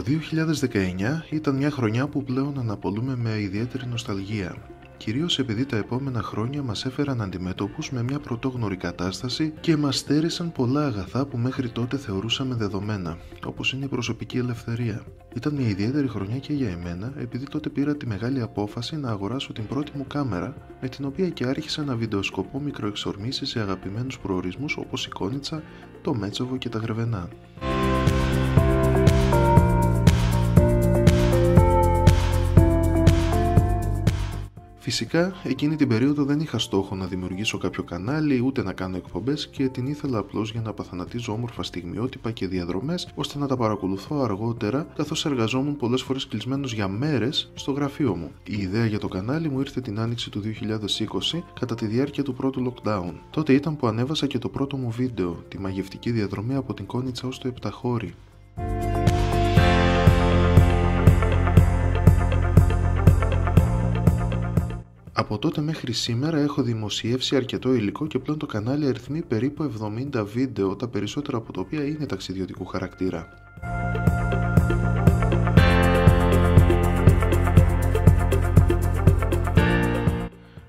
2019 ήταν μια χρονιά που πλέον αναπολούμε με ιδιαίτερη νοσταλγία. Κυρίως επειδή τα επόμενα χρόνια μας έφεραν αντιμέτωπους με μια πρωτόγνωρη κατάσταση και μας στέρισαν πολλά αγαθά που μέχρι τότε θεωρούσαμε δεδομένα, όπως είναι η προσωπική ελευθερία. Ήταν μια ιδιαίτερη χρονιά και για εμένα, επειδή τότε πήρα τη μεγάλη απόφαση να αγοράσω την πρώτη μου κάμερα, με την οποία και άρχισα να βιντεοσκοπώ μικροεξορμήσεις σε αγαπημένους προορισμούς όπως η Κόνιτσα, το Μέτσοβο και τα Γρεβενά. Φυσικά, εκείνη την περίοδο δεν είχα στόχο να δημιουργήσω κάποιο κανάλι ούτε να κάνω εκπομπές και την ήθελα απλώς για να παθανατίζω όμορφα στιγμιότυπα και διαδρομές ώστε να τα παρακολουθώ αργότερα, καθώς εργαζόμουν πολλές φορές κλεισμένος για μέρες στο γραφείο μου. Η ιδέα για το κανάλι μου ήρθε την άνοιξη του 2020 κατά τη διάρκεια του πρώτου lockdown. Τότε ήταν που ανέβασα και το πρώτο μου βίντεο, τη μαγευτική διαδρομή από την Κόνιτσα ως το Επταχώρι. Από τότε μέχρι σήμερα έχω δημοσιεύσει αρκετό υλικό και πλέον το κανάλι αριθμεί περίπου 70 βίντεο, τα περισσότερα από τα οποία είναι ταξιδιωτικού χαρακτήρα.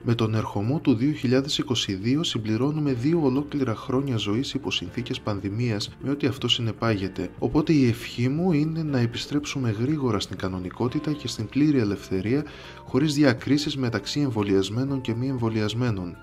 Με τον ερχομό του 2022 συμπληρώνουμε 2 ολόκληρα χρόνια ζωής υπό συνθήκες πανδημίας με ό,τι αυτό συνεπάγεται, οπότε η ευχή μου είναι να επιστρέψουμε γρήγορα στην κανονικότητα και στην πλήρη ελευθερία χωρίς διακρίσεις μεταξύ εμβολιασμένων και μη εμβολιασμένων.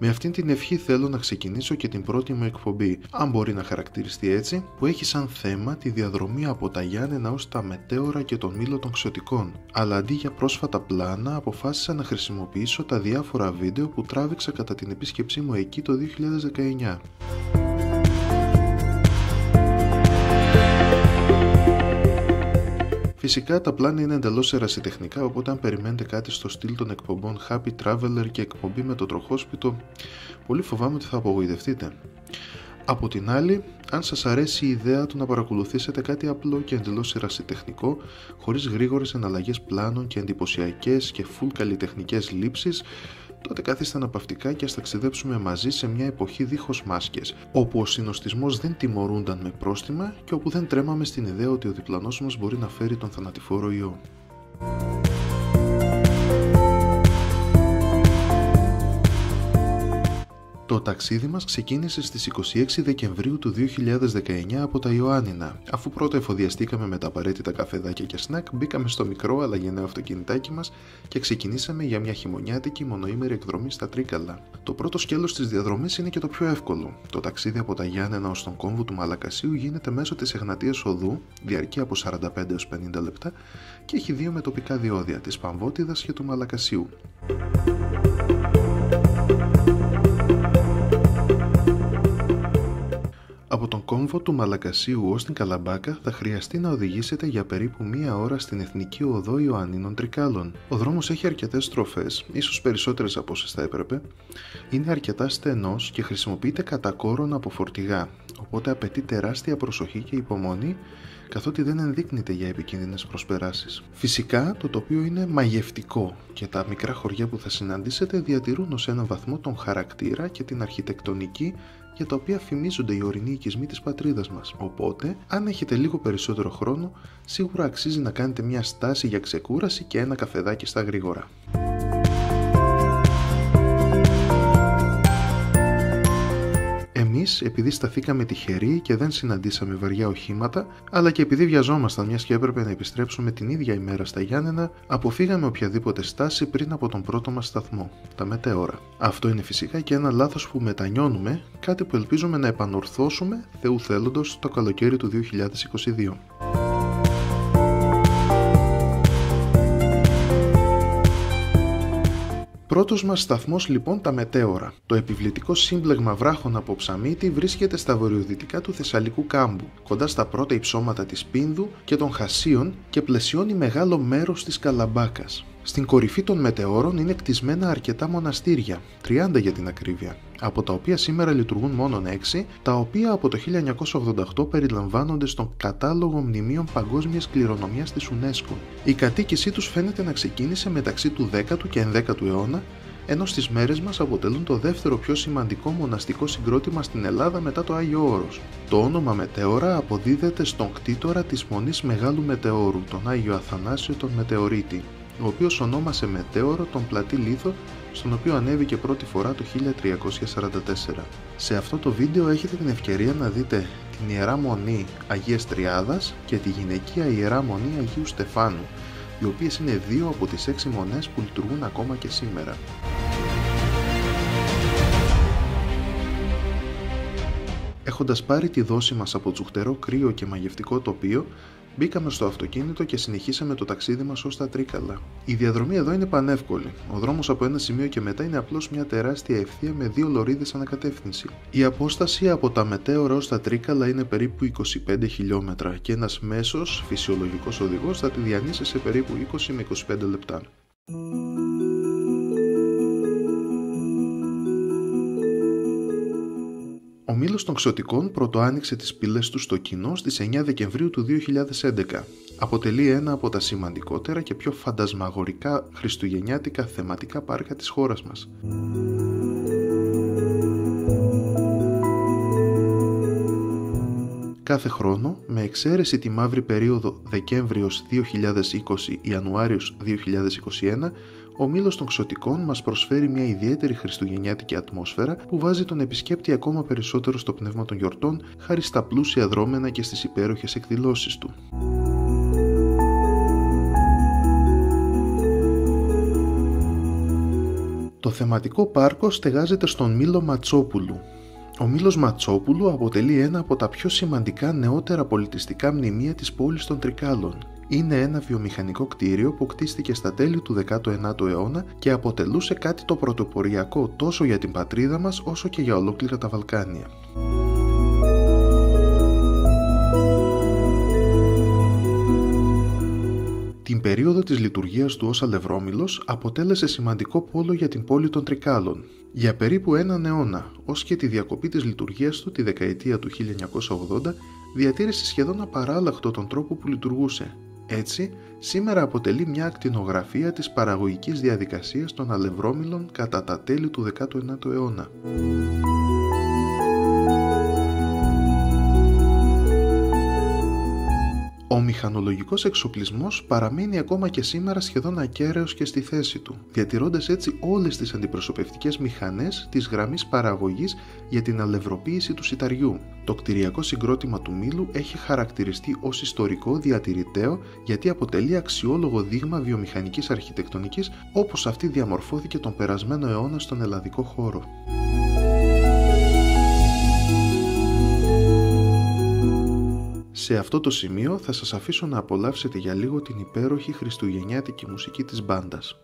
Με αυτήν την ευχή θέλω να ξεκινήσω και την πρώτη μου εκπομπή, αν μπορεί να χαρακτηριστεί έτσι, που έχει σαν θέμα τη διαδρομή από τα Γιάννενα ως τα Μετέωρα και τον Μήλο των Ξωτικών. Αλλά αντί για πρόσφατα πλάνα, αποφάσισα να χρησιμοποιήσω τα διάφορα βίντεο που τράβηξα κατά την επίσκεψή μου εκεί το 2019. Φυσικά τα πλάνα είναι εντελώς ερασιτεχνικά, οπότε αν περιμένετε κάτι στο στυλ των εκπομπών Happy Traveler και εκπομπή με το τροχόσπιτο, πολύ φοβάμαι ότι θα απογοητευτείτε. Από την άλλη, αν σας αρέσει η ιδέα του να παρακολουθήσετε κάτι απλό και εντελώς ερασιτεχνικό, χωρίς γρήγορες εναλλαγές πλάνων και εντυπωσιακές και full καλλιτεχνικές λήψεις, τότε καθίστε αναπαυτικά και ας ταξιδέψουμε μαζί σε μια εποχή δίχως μάσκες, όπου ο συνοστισμός δεν τιμωρούνταν με πρόστιμα και όπου δεν τρέμαμε στην ιδέα ότι ο διπλανός μας μπορεί να φέρει τον θανατηφόρο ιό. Το ταξίδι μας ξεκίνησε στις 26 Δεκεμβρίου του 2019 από τα Ιωάννινα. Αφού πρώτα εφοδιαστήκαμε με τα απαραίτητα καφεδάκια και σνακ, μπήκαμε στο μικρό αλλά γενναίο αυτοκινητάκι μας και ξεκινήσαμε για μια χειμωνιάτικη μονοήμερη εκδρομή στα Τρίκαλα. Το πρώτο σκέλος της διαδρομής είναι και το πιο εύκολο. Το ταξίδι από τα Γιάννενα ως τον κόμβο του Μαλακασίου γίνεται μέσω της Εγνατίας Οδού, διαρκεί από 45 έως 50 λεπτά και έχει 2 μετοπικά διόδια, της Παμβότιδας και του Μαλακασίου. Από τον κόμβο του Μαλακασίου ως την Καλαμπάκα θα χρειαστεί να οδηγήσετε για περίπου 1 ώρα στην Εθνική Οδό Ιωαννίνων Τρικάλων. Ο δρόμος έχει αρκετές στροφές, ίσως περισσότερες από όσες θα έπρεπε, είναι αρκετά στενός και χρησιμοποιείται κατά κόρον από φορτηγά, οπότε απαιτεί τεράστια προσοχή και υπομονή, καθότι δεν ενδείκνυται για επικίνδυνες προσπεράσεις. Φυσικά το τοπίο είναι μαγευτικό και τα μικρά χωριά που θα συναντήσετε διατηρούν ως έναν βαθμό τον χαρακτήρα και την αρχιτεκτονική για τα οποία φημίζονται οι ορεινοί οικισμοί της πατρίδας μας. Οπότε, αν έχετε λίγο περισσότερο χρόνο, σίγουρα αξίζει να κάνετε μια στάση για ξεκούραση και ένα καφεδάκι στα γρήγορα. Εμείς, επειδή σταθήκαμε τυχεροί και δεν συναντήσαμε βαριά οχήματα, αλλά και επειδή βιαζόμασταν μιας και έπρεπε να επιστρέψουμε την ίδια ημέρα στα Γιάννενα, αποφύγαμε οποιαδήποτε στάση πριν από τον πρώτο μας σταθμό, τα Μετέωρα. Αυτό είναι φυσικά και ένα λάθος που μετανιώνουμε, κάτι που ελπίζουμε να επανορθώσουμε, Θεού θέλοντος, το καλοκαίρι του 2022. Πρώτος μας σταθμός λοιπόν τα Μετέωρα. Το επιβλητικό σύμπλεγμα βράχων από Ψαμίτη βρίσκεται στα βορειοδυτικά του Θεσσαλικού κάμπου, κοντά στα πρώτα υψώματα της Πίνδου και των Χασίων και πλαισιώνει μεγάλο μέρος της Καλαμπάκας. Στην κορυφή των Μετεώρων είναι κτισμένα αρκετά μοναστήρια, 30 για την ακρίβεια, από τα οποία σήμερα λειτουργούν μόνο 6, τα οποία από το 1988 περιλαμβάνονται στον κατάλογο μνημείων παγκόσμιας κληρονομιάς της UNESCO. Η κατοίκησή τους φαίνεται να ξεκίνησε μεταξύ του 10ου και 11ου αιώνα ενώ στις μέρες μας αποτελούν το δεύτερο πιο σημαντικό μοναστικό συγκρότημα στην Ελλάδα μετά το Άγιο Όρος. Το όνομα Μετέωρα αποδίδεται στον κτήτορα της Μονής Μεγάλου Μετεώρου, τον Άγιο Αθανάσιο τον Μετεωρίτη, ο οποίος ονόμασε Μετέωρο τον πλατή λίθο, στον οποίο ανέβηκε πρώτη φορά το 1344. Σε αυτό το βίντεο έχετε την ευκαιρία να δείτε την Ιερά Μονή Αγίας Τριάδας και τη γυναικεία Ιερά Μονή Αγίου Στεφάνου, οι οποίες είναι δύο από τις 6 μονές που λειτουργούν ακόμα και σήμερα. Έχοντας πάρει τη δόση μας από τσουχτερό κρύο και μαγευτικό τοπίο, μπήκαμε στο αυτοκίνητο και συνεχίσαμε το ταξίδι μας ως τα Τρίκαλα. Η διαδρομή εδώ είναι πανεύκολη. Ο δρόμος από ένα σημείο και μετά είναι απλώς μια τεράστια ευθεία με 2 λωρίδες ανακατεύθυνση. Η απόσταση από τα Μετέωρα ως τα Τρίκαλα είναι περίπου 25 χιλιόμετρα και ένας μέσος φυσιολογικός οδηγός θα τη διανύσει σε περίπου 20 με 25 λεπτά. Ο Μήλος των Ξωτικών πρωτοάνοιξε τις πύλες του στο κοινό στις 9 Δεκεμβρίου του 2011. Αποτελεί ένα από τα σημαντικότερα και πιο φαντασμαγορικά χριστουγεννιάτικα θεματικά πάρκα της χώρας μας. Κάθε χρόνο, με εξαίρεση τη μαύρη περίοδο Δεκέμβριος 2020 - Ιανουάριος 2021, ο Μήλος των Ξωτικών μας προσφέρει μια ιδιαίτερη χριστουγεννιάτικη ατμόσφαιρα που βάζει τον επισκέπτη ακόμα περισσότερο στο πνεύμα των γιορτών, χάρη στα πλούσια δρόμενα και στις υπέροχες εκδηλώσεις του. Το θεματικό πάρκο στεγάζεται στον Μήλο Ματσόπουλου. Ο Μήλος Ματσόπουλου αποτελεί ένα από τα πιο σημαντικά νεότερα πολιτιστικά μνημεία της πόλης των Τρικάλων. Είναι ένα βιομηχανικό κτίριο που κτίστηκε στα τέλη του 19ου αιώνα και αποτελούσε κάτι το πρωτοποριακό τόσο για την πατρίδα μας όσο και για ολόκληρα τα Βαλκάνια. Την περίοδο της λειτουργίας του ως αλευρόμηλος αποτέλεσε σημαντικό πόλο για την πόλη των Τρικάλων. Για περίπου έναν αιώνα, ως και τη διακοπή της λειτουργίας του τη δεκαετία του 1980, διατήρησε σχεδόν απαράλλαχτο τον τρόπο που λειτουργούσε. Έτσι, σήμερα αποτελεί μια ακτινογραφία της παραγωγικής διαδικασίας των αλευρόμηλων κατά τα τέλη του 19ου αιώνα. Ο μηχανολογικός εξοπλισμός παραμένει ακόμα και σήμερα σχεδόν ακέραιος και στη θέση του, διατηρώντας έτσι όλες τις αντιπροσωπευτικές μηχανές της γραμμής παραγωγής για την αλευροποίηση του σιταριού. Το κτηριακό συγκρότημα του Μήλου έχει χαρακτηριστεί ως ιστορικό διατηρηταίο γιατί αποτελεί αξιόλογο δείγμα βιομηχανικής αρχιτεκτονικής όπως αυτή διαμορφώθηκε τον περασμένο αιώνα στον ελλαδικό χώρο. Σε αυτό το σημείο θα σας αφήσω να απολαύσετε για λίγο την υπέροχη χριστουγεννιάτικη μουσική της μπάντας.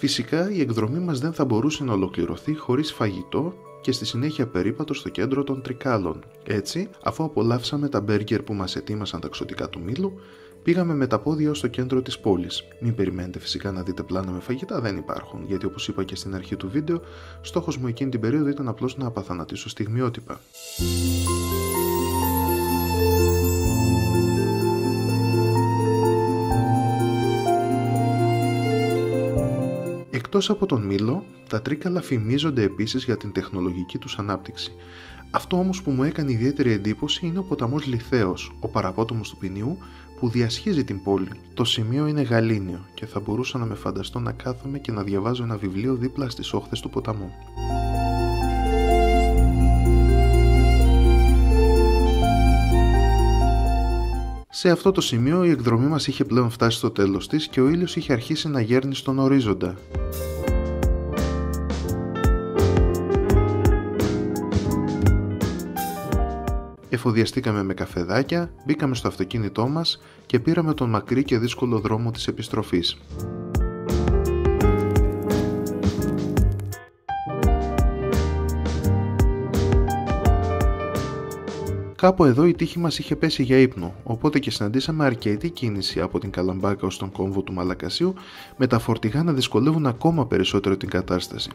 Φυσικά η εκδρομή μας δεν θα μπορούσε να ολοκληρωθεί χωρίς φαγητό και στη συνέχεια περίπατο στο κέντρο των Τρικάλων. Έτσι, αφού απολαύσαμε τα μπέργκερ που μας ετοίμασαν τα ξωτικά του Μήλου, πήγαμε με τα πόδια ως το κέντρο της πόλης. Μην περιμένετε φυσικά να δείτε πλάνα με φαγητά, δεν υπάρχουν, γιατί όπως είπα και στην αρχή του βίντεο, στόχος μου εκείνη την περίοδο ήταν απλώς να απαθανατήσω στιγμιότυπα. Εκτός από τον Μήλο, τα Τρίκαλα φημίζονται επίσης για την τεχνολογική τους ανάπτυξη. Αυτό όμως που μου έκανε ιδιαίτερη εντύπωση είναι ο ποταμός Λιθαίος, ο παραπόταμος του Ποινιού, που διασχίζει την πόλη. Το σημείο είναι γαλήνιο και θα μπορούσα να με φανταστώ να κάθομαι και να διαβάζω ένα βιβλίο δίπλα στις όχθες του ποταμού. Σε αυτό το σημείο η εκδρομή μας είχε πλέον φτάσει στο τέλος της και ο ήλιος είχε αρχίσει να γέρνει στον ορίζοντα. Εφοδιαστήκαμε με καφεδάκια, μπήκαμε στο αυτοκίνητό μας και πήραμε τον μακρύ και δύσκολο δρόμο της επιστροφής. Κάπου εδώ η τύχη μας είχε πέσει για ύπνο, οπότε και συναντήσαμε αρκετή κίνηση από την Καλαμπάκα ως τον κόμβο του Μαλακασίου, με τα φορτηγά να δυσκολεύουν ακόμα περισσότερο την κατάσταση.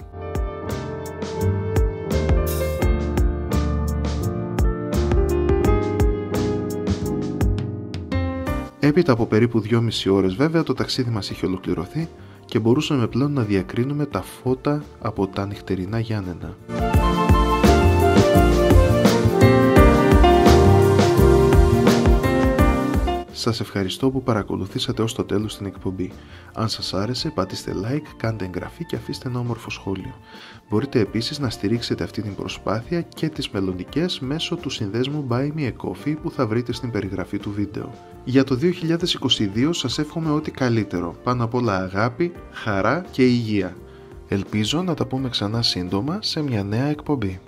Έπειτα από περίπου 2,5 ώρες βέβαια το ταξίδι μας είχε ολοκληρωθεί και μπορούσαμε πλέον να διακρίνουμε τα φώτα από τα νυχτερινά Γιάννενα. Σας ευχαριστώ που παρακολουθήσατε ως το τέλος την εκπομπή. Αν σας άρεσε πατήστε like, κάντε εγγραφή και αφήστε ένα όμορφο σχόλιο. Μπορείτε επίσης να στηρίξετε αυτή την προσπάθεια και τις μελλοντικές μέσω του συνδέσμου Buy Me a Coffee που θα βρείτε στην περιγραφή του βίντεο. Για το 2022 σας εύχομαι ό,τι καλύτερο, πάνω απ' όλα αγάπη, χαρά και υγεία. Ελπίζω να τα πούμε ξανά σύντομα σε μια νέα εκπομπή.